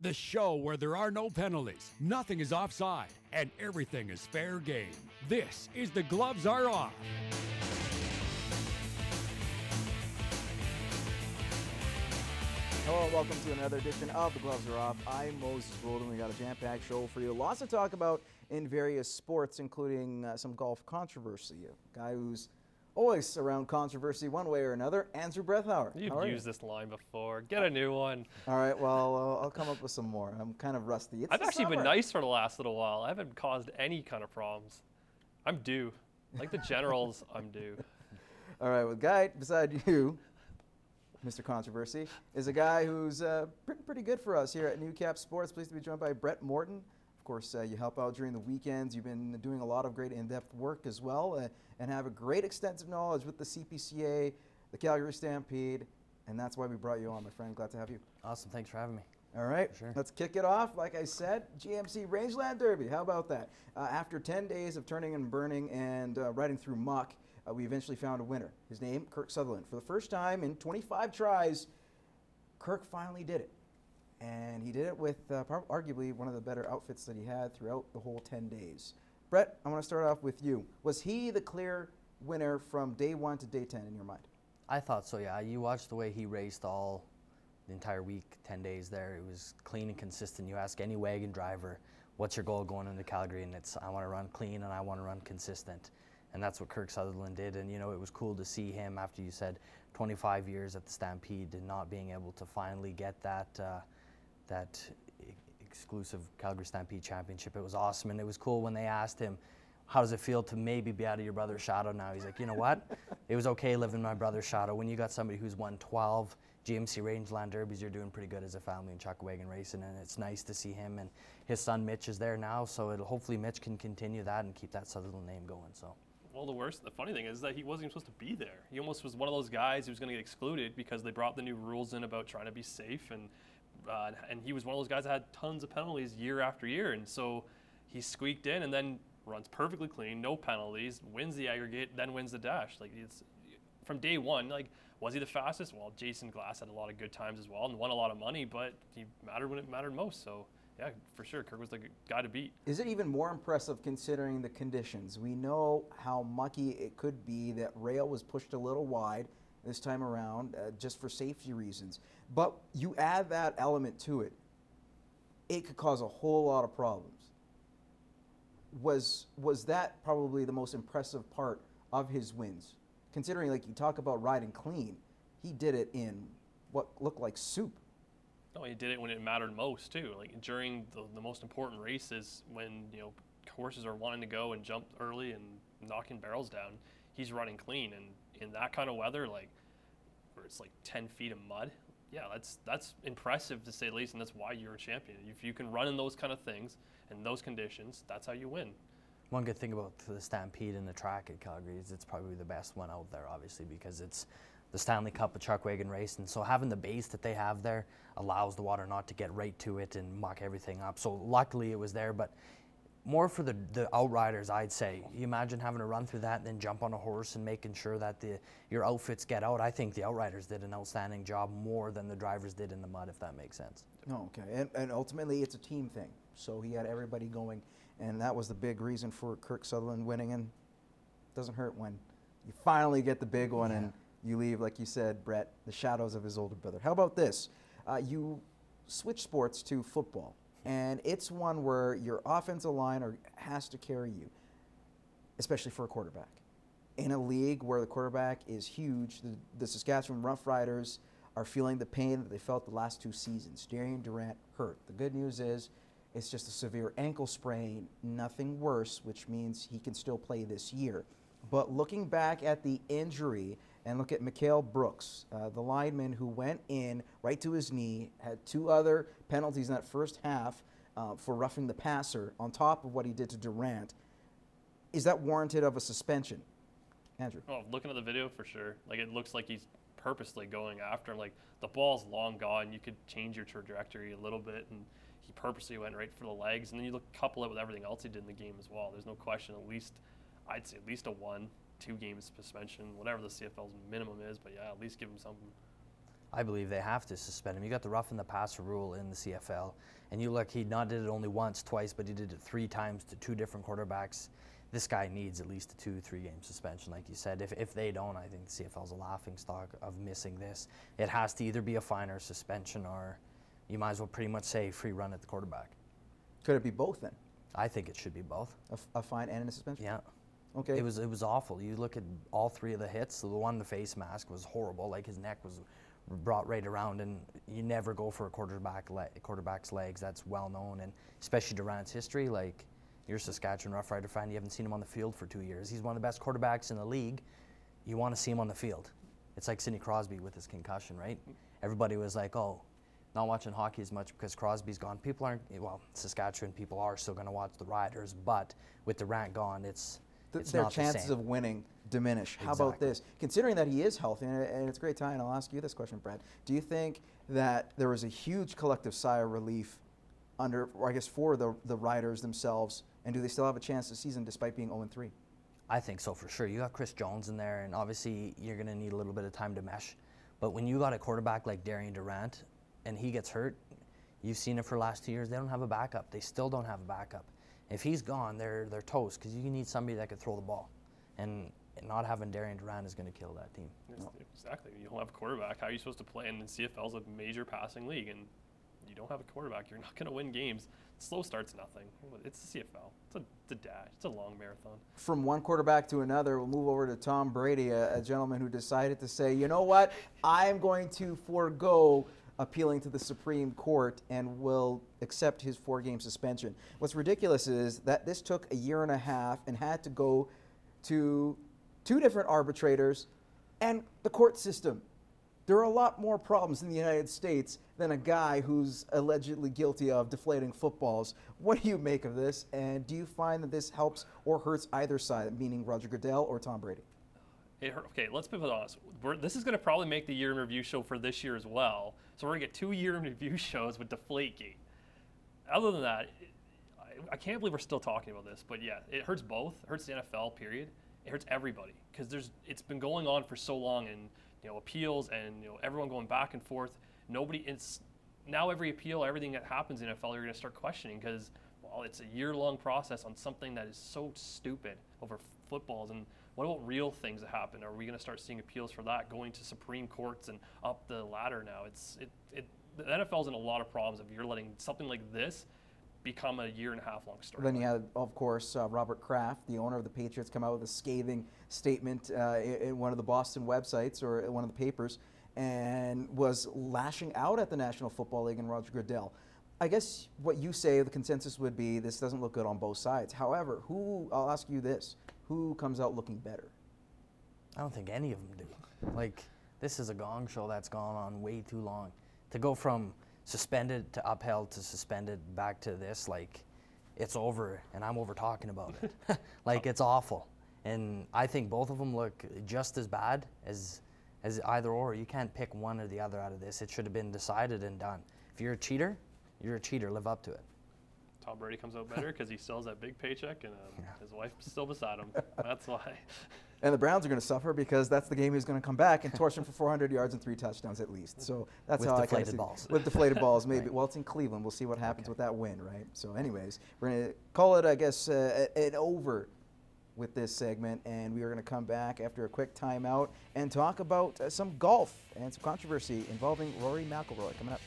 The show where there are no penalties, nothing is offside, and everything is fair game. This is The Gloves Are Off. Hello and welcome to another edition of The Gloves Are Off. I'm Moses Woldu. We got a jam-packed show for you. Lots to talk about in various sports, including some golf controversy. A guy who's always around controversy one way or another, Andrew Brethauer. You've used this line before. Get a new one. All right, well, I'll come up with some more. I'm kind of rusty. I've actually been nice for the last little while. I haven't caused any kind of problems. I'm due. Like the Generals, I'm due. All right, well, the guy beside you, Mr. Controversy, is a guy who's pretty good for us here at New Cap Sports. Pleased to be joined by Brett Morton. Of course, you help out during the weekends. You've been doing a lot of great in-depth work as well and have a great extensive knowledge with the CPCA, the Calgary Stampede, and that's why we brought you on, my friend. Glad to have you. Awesome. Thanks for having me. All right, Sure. Let's kick it off. Like I said, GMC Rangeland Derby. How about that? After 10 days of turning and burning and riding through muck, we eventually found a winner. His name, Kirk Sutherland. For the first time in 25 tries, Kirk finally did it. And he did it with arguably one of the better outfits that he had throughout the whole 10 days. Brett, I want to start off with you. Was he the clear winner from day 1 to day 10 in your mind? I thought so, yeah. You watched the way he raced all the entire week, 10 days there. It was clean and consistent. You ask any wagon driver, what's your goal going into Calgary? And it's, I want to run clean and I want to run consistent. And that's what Kirk Sutherland did. And, you know, it was cool to see him after you said 25 years at the Stampede and not being able to finally get that exclusive Calgary Stampede Championship. It was awesome. And it was cool when they asked him, how does it feel to maybe be out of your brother's shadow now? He's like, you know what? It was okay living in my brother's shadow. When you got somebody who's won 12 GMC Rangeland Derbies, you're doing pretty good as a family in chuck wagon racing. And it's nice to see him. And his son Mitch is there now. So hopefully Mitch can continue that and keep that Sutherland name going. So. Well, the funny thing is that he wasn't even supposed to be there. He almost was one of those guys who was going to get excluded because they brought the new rules in about trying to be safe, and he was one of those guys that had tons of penalties year after year, and so he squeaked in and then runs perfectly clean, no penalties, wins the aggregate, then wins the dash. Like, it's from day one. Like, was he the fastest? Well, Jason Glass had a lot of good times as well and won a lot of money, but he mattered when it mattered most. So. Yeah, for sure. Kirk was the guy to beat. Is it even more impressive considering the conditions? We know how mucky it could be. That rail was pushed a little wide this time around just for safety reasons. But you add that element to it, it could cause a whole lot of problems. Was that probably the most impressive part of his wins? Considering, like, you talk about riding clean, he did it in what looked like soup. No, he did it when it mattered most too. Like during the most important races, when horses are wanting to go and jump early and knocking barrels down, he's running clean. And in that kind of weather, like where it's like 10 feet of mud, yeah, that's impressive to say the least, and that's why you're a champion. If you can run in those kind of things and those conditions, that's how you win. One good thing about the Stampede and the track at Calgary is it's probably the best one out there, obviously, because it's the Stanley Cup of chuck wagon race, and so having the base that they have there allows the water not to get right to it and muck everything up. So luckily it was there, but more for the outriders, I'd say. You imagine having to run through that and then jump on a horse and making sure that your outfits get out. I think the outriders did an outstanding job more than the drivers did in the mud, if that makes sense. Oh, okay, and ultimately it's a team thing. So he had everybody going, and that was the big reason for Kirk Sutherland winning, and it doesn't hurt when you finally get the big one. And you leave, like you said, Brett, the shadows of his older brother. How about this? You switch sports to football, and it's one where your offensive line has to carry you, especially for a quarterback. In a league where the quarterback is huge, the Saskatchewan Roughriders are feeling the pain that they felt the last 2 seasons. Darian Durant hurt. The good news is it's just a severe ankle sprain, nothing worse, which means he can still play this year. But looking back at the injury, and look at Mikael Brooks, the lineman who went in right to his knee, had 2 other penalties in that first half for roughing the passer on top of what he did to Durant. Is that warranted of a suspension? Andrew? Oh, looking at the video, for sure. Like, it looks like he's purposely going after him. Like, the ball's long gone. You could change your trajectory a little bit, and he purposely went right for the legs. And then you couple it with everything else he did in the game as well. There's no question, I'd say at least a 1-2 game suspension, whatever the CFL's minimum is, but yeah, at least give him something. I believe they have to suspend him. You got the rough and the passer rule in the CFL, and you look, he not did it only once, twice, but he did it 3 times to 2 different quarterbacks. This guy needs at least a 2-3 game suspension, like you said. If they don't, I think the CFL is a laughing stock of missing this. It has to either be a fine or a suspension, or you might as well pretty much say free run at the quarterback. Could it be both then? I think it should be both. A fine and a suspension? Yeah. Okay. It was awful. You look at all 3 of the hits. The one, the face mask, was horrible. Like, his neck was brought right around, and you never go for a quarterback's legs. That's well known, and especially Durant's history. Like, you're a Saskatchewan Rough Rider fan. You haven't seen him on the field for 2 years. He's one of the best quarterbacks in the league. You want to see him on the field. It's like Sidney Crosby with his concussion, right? Everybody was like, oh, not watching hockey as much because Crosby's gone. People aren't, well, Saskatchewan people are still going to watch the Riders, but with Durant gone, it's their not chances the same. of winning diminish. How about Exactly. this? Considering that he is healthy, and it's a great time, and I'll ask you this question, Brett. Do you think that there was a huge collective sigh of relief under, or I guess for the Riders themselves, and do they still have a chance this season despite being 0-3? I think so for sure. You got Chris Jones in there, and obviously you're going to need a little bit of time to mesh. But when you got a quarterback like Darian Durant, and he gets hurt, you've seen it for the last 2 years, they don't have a backup. They still don't have a backup. If he's gone, they're toast, because you need somebody that could throw the ball. And not having Darian Durant is going to kill that team. Exactly. You don't have a quarterback. How are you supposed to play? And the CFL is a major passing league, and you don't have a quarterback. You're not going to win games. Slow start's nothing. It's the CFL. It's a dash. It's a long marathon. From one quarterback to another, we'll move over to Tom Brady, a gentleman who decided to say, you know what, I'm going to forego appealing to the Supreme Court and will accept his 4-game suspension. What's ridiculous is that this took a year and a half and had to go to 2 different arbitrators and the court system. There are a lot more problems in the United States than a guy who's allegedly guilty of deflating footballs. What do you make of this? And do you find that this helps or hurts either side, meaning Roger Goodell or Tom Brady? Okay, let's be honest. This is going to probably make the year in review show for this year as well. So we're going to get 2 year in review shows with Deflategate. Other than that, I can't believe we're still talking about this. But yeah, it hurts both. It hurts the NFL, period. It hurts everybody because it's been going on for so long, and appeals and everyone going back and forth. Now every appeal, everything that happens in the NFL, you're going to start questioning because it's a year-long process on something that is so stupid over footballs. And what about real things that happen? Are we going to start seeing appeals for that going to Supreme Courts and up the ladder now? The NFL's in a lot of problems if you're letting something like this become a year-and-a-half long story. Then you had, of course, Robert Kraft, the owner of the Patriots, come out with a scathing statement in one of the Boston websites or one of the papers, and was lashing out at the National Football League and Roger Goodell. I guess what you say, the consensus would be this doesn't look good on both sides. However, I'll ask you this, who comes out looking better? I don't think any of them do. Like, this is a gong show that's gone on way too long. To go from suspended to upheld to suspended back to this, like, it's over, and I'm over talking about it. Like, it's awful. And I think both of them look just as bad as either or. You can't pick one or the other out of this. It should have been decided and done. If you're a cheater, you're a cheater. Live up to it. Tom Brady comes out better because he still has that big paycheck, and his wife's still beside him. That's why. And the Browns are going to suffer because that's the game he's going to come back and torch him for 400 yards and 3 touchdowns at least. So that's with how I deflated balls. With deflated balls, maybe. Right. Well, it's in Cleveland. We'll see what happens with that win, right? So anyways, we're going to call it, I guess, an over with this segment, and we are going to come back after a quick timeout and talk about some golf and some controversy involving Rory McIlroy coming up.